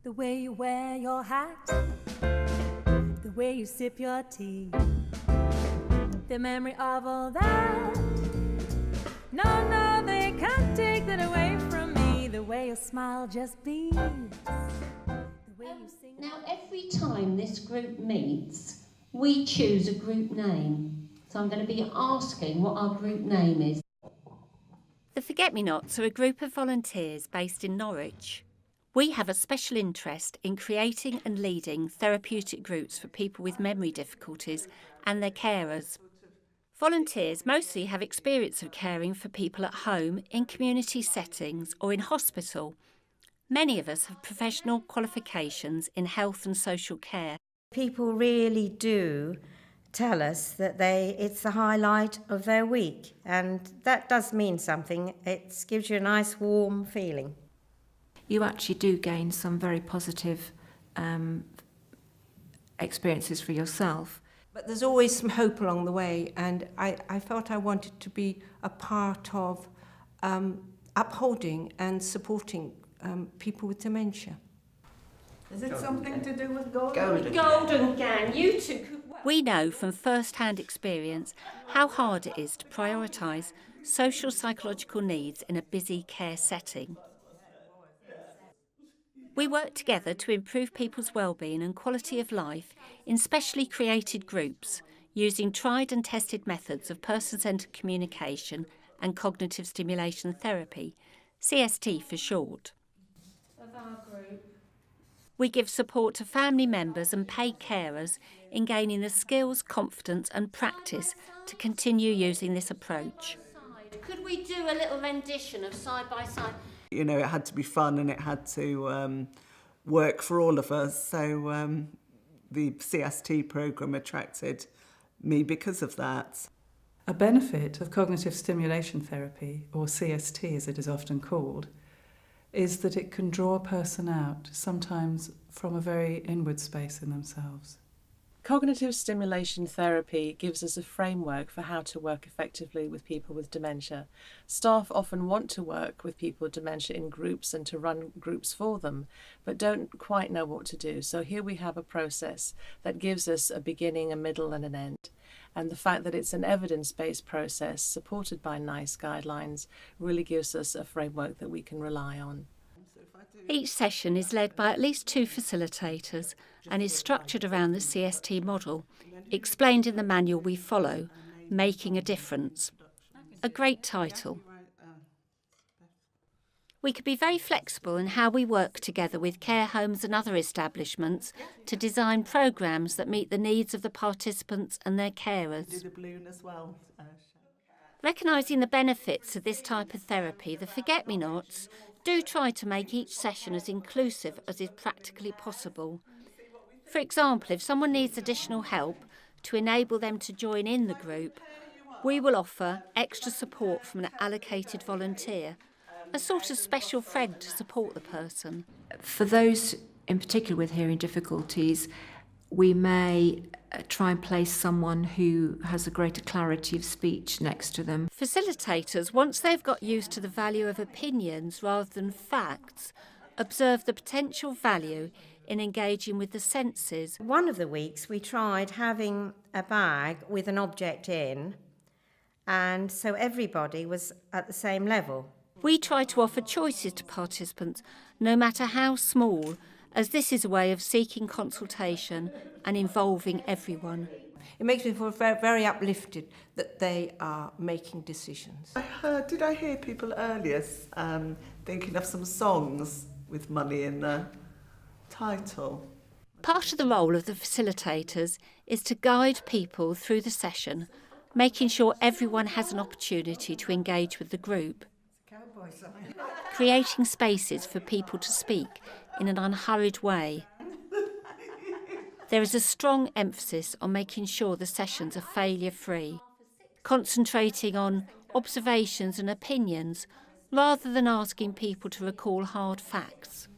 The way you wear your hat, the way you sip your tea, the memory of all that. No, they can't take that away from me. The way your smile just beams. The way you sing. Now, every time this group meets, we choose a group name. So I'm going to be asking what our group name is. The Forget-Me-Nots are a group of volunteers based in Norwich. We have a special interest in creating and leading therapeutic groups for people with memory difficulties and their carers. Volunteers mostly have experience of caring for people at home, in community settings or in hospital. Many of us have professional qualifications in health and social care. People really do tell us that it's the highlight of their week, and that does mean something. It gives you a nice warm feeling. You actually do gain some very positive experiences for yourself. But there's always some hope along the way, and I felt I wanted to be a part of upholding and supporting people with dementia. Is it something to do with Golden? Golden Gang, you two could work. We know from first-hand experience how hard it is to prioritise social psychological needs in a busy care setting. We work together to improve people's well-being and quality of life in specially created groups using tried and tested methods of person-centred communication and cognitive stimulation therapy, CST for short. Of our group. We give support to family members and paid carers in gaining the skills, confidence and practice to continue using this approach. Could we do a little rendition of side by side? You know, it had to be fun and it had to work for all of us. So the CST programme attracted me because of that. A benefit of cognitive stimulation therapy, or CST as it is often called, is that it can draw a person out, sometimes from a very inward space in themselves. Cognitive stimulation therapy gives us a framework for how to work effectively with people with dementia. Staff often want to work with people with dementia in groups and to run groups for them, but don't quite know what to do. So here we have a process that gives us a beginning, a middle and an end. And the fact that it's an evidence-based process supported by NICE guidelines really gives us a framework that we can rely on. Each session is led by at least 2 facilitators and is structured around the CST model, explained in the manual we follow, Making a Difference. A great title. We could be very flexible in how we work together with care homes and other establishments to design programmes that meet the needs of the participants and their carers. Recognising the benefits of this type of therapy, the Forget-Me-Nots do try to make each session as inclusive as is practically possible. For example, if someone needs additional help to enable them to join in the group, we will offer extra support from an allocated volunteer, a sort of special friend to support the person. For those in particular with hearing difficulties, we may try and place someone who has a greater clarity of speech next to them. Facilitators, once they've got used to the value of opinions rather than facts, observe the potential value in engaging with the senses. One of the weeks we tried having a bag with an object in, and so everybody was at the same level. We try to offer choices to participants, no matter how small, as this is a way of seeking consultation and involving everyone. It makes me feel very, very uplifted that they are making decisions. Did I hear people earlier thinking of some songs with money in the title? Part of the role of the facilitators is to guide people through the session, making sure everyone has an opportunity to engage with the group. Creating spaces for people to speak in an unhurried way. There is a strong emphasis on making sure the sessions are failure-free, concentrating on observations and opinions rather than asking people to recall hard facts.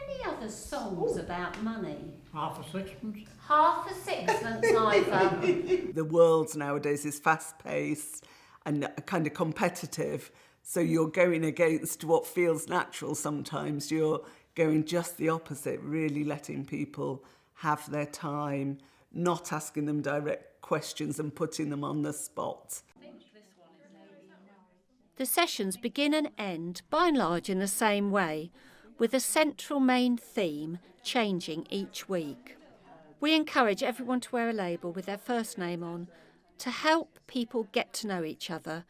Any other songs about money? Half a sixpence. Half a sixpence, Ivor. The world nowadays is fast-paced and kind of competitive. So you're going against what feels natural sometimes. You're going just the opposite, really letting people have their time, not asking them direct questions and putting them on the spot. The sessions begin and end, by and large, in the same way, with a central main theme changing each week. We encourage everyone to wear a label with their first name on to help people get to know each other.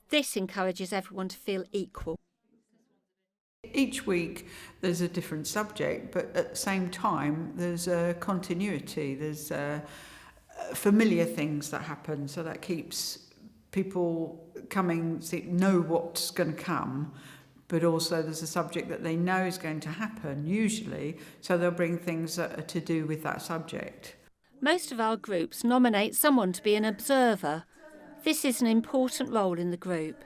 This encourages everyone to feel equal. Each week there's a different subject, but at the same time there's a continuity, there's familiar things that happen, so that keeps people coming, know what's going to come, but also there's a subject that they know is going to happen, usually, so they'll bring things that are to do with that subject. Most of our groups nominate someone to be an observer. This is an important role in the group.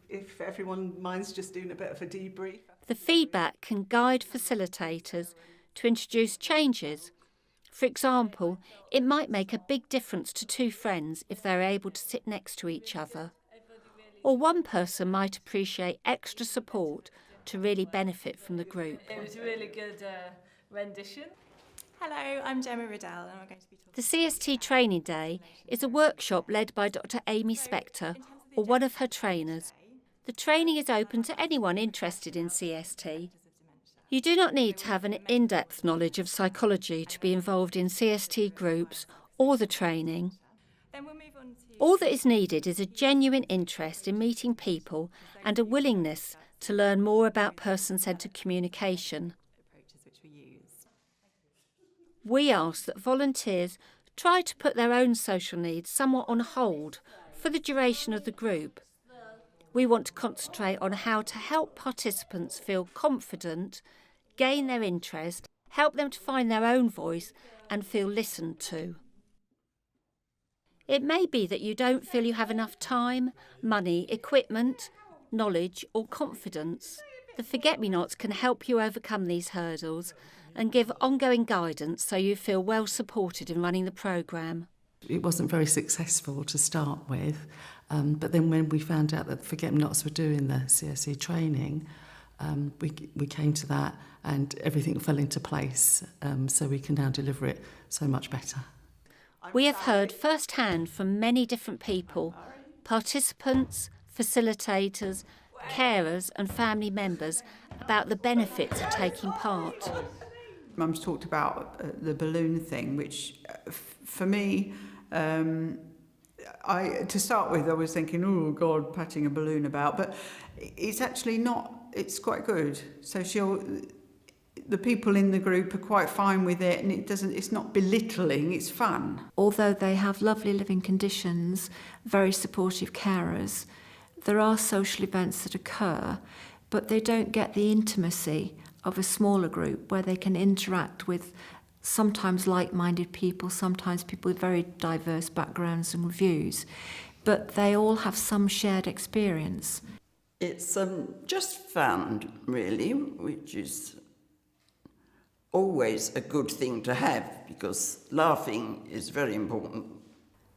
If everyone minds just doing a bit of a debrief. The feedback can guide facilitators to introduce changes. For example, it might make a big difference to two friends if they're able to sit next to each other. Or one person might appreciate extra support to really benefit from the group. It was a really good rendition. Hello, I'm Gemma Riddell and I'm going to be talking... The CST Training Day is a workshop led by Dr. Amy Spector or one of her trainers. The training is open to anyone interested in CST. You do not need to have an in-depth knowledge of psychology to be involved in CST groups or the training. All that is needed is a genuine interest in meeting people and a willingness to learn more about person-centred communication. We ask that volunteers try to put their own social needs somewhat on hold for the duration of the group. We want to concentrate on how to help participants feel confident, gain their interest, help them to find their own voice and feel listened to. It may be that you don't feel you have enough time, money, equipment, knowledge or confidence. The Forget-Me-Nots can help you overcome these hurdles and give ongoing guidance so you feel well supported in running the programme. It wasn't very successful to start with, but then when we found out that Forget-Me-Nots were doing the CSE training, we came to that and everything fell into place, so we can now deliver it so much better. We have heard firsthand from many different people, participants, facilitators, carers and family members about the benefits of taking part. Mum's talked about the balloon thing, which for me, to start with, I was thinking, oh God, patting a balloon about, but it's actually not, it's quite good. So the people in the group are quite fine with it, and it's not belittling, it's fun. Although they have lovely living conditions, very supportive carers, there are social events that occur, but they don't get the intimacy of a smaller group where they can interact with sometimes like-minded people, sometimes people with very diverse backgrounds and views, but they all have some shared experience. It's just fun, really, which is always a good thing to have because laughing is very important.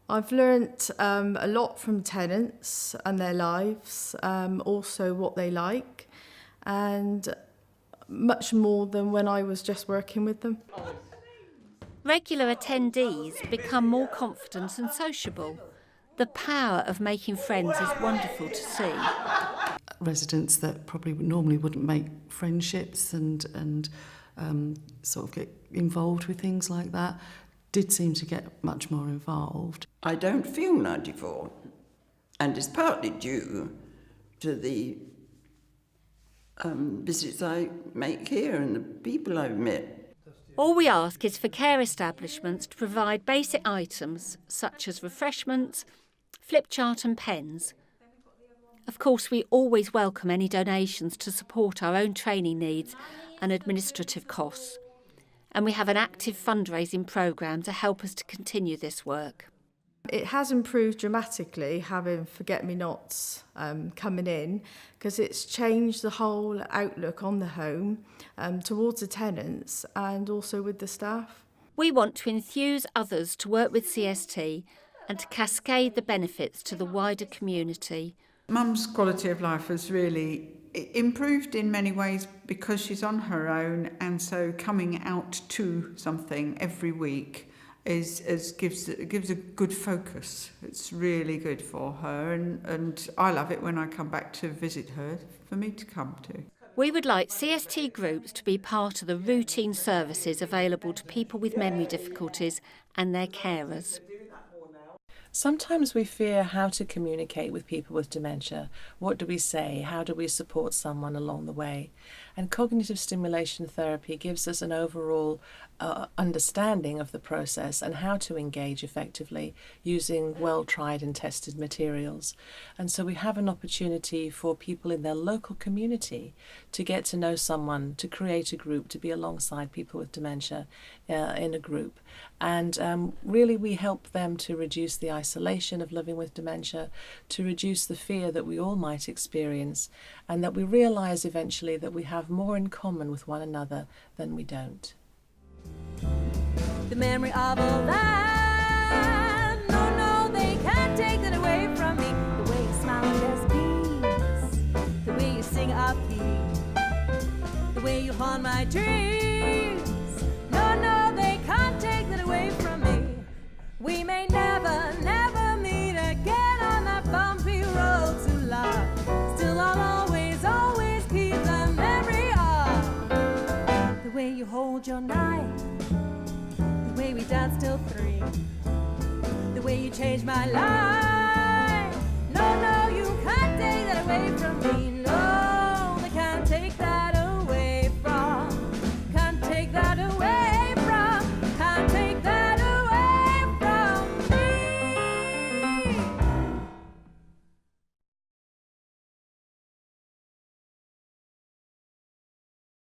I've learnt a lot from tenants and their lives, also what they like, and much more than when I was just working with them. Regular attendees become more confident and sociable. The power of making friends is wonderful to see. Residents that probably normally wouldn't make friendships and sort of get involved with things like that did seem to get much more involved. I don't feel 94, and it's partly due to the visits I make here and the people I've met. All we ask is for care establishments to provide basic items such as refreshments, flip chart and pens. Of course, we always welcome any donations to support our own training needs and administrative costs. And we have an active fundraising programme to help us to continue this work. It has improved dramatically having Forget-Me-Nots coming in, because it's changed the whole outlook on the home towards the tenants and also with the staff. We want to enthuse others to work with CST and to cascade the benefits to the wider community. Mum's quality of life has really improved in many ways because she's on her own, and so coming out to something every week gives a good focus. It's really good for her, and I love it when I come back to visit her for me to come to. We would like CST groups to be part of the routine services available to people with memory difficulties and their carers. Sometimes we fear how to communicate with people with dementia. What do we say? How do we support someone along the way? And cognitive stimulation therapy gives us an overall understanding of the process and how to engage effectively using well-tried and tested materials. And so we have an opportunity for people in their local community to get to know someone, to create a group, to be alongside people with dementia in a group. And really we help them to reduce the isolation of living with dementia, to reduce the fear that we all might experience, and that we realise eventually that we have more in common with one another than we don't. The memory of all that, no, they can't take that away from me. The way you smile and there's peace, the way you sing upbeat, the way you haunt my dreams. No, they can't take that away from me. We may never meet again on that bumpy road to love. Still I'll always keep the memory of the way you hold your knife, the way we danced till 3, the way you changed my life. No, you can't take that away from me.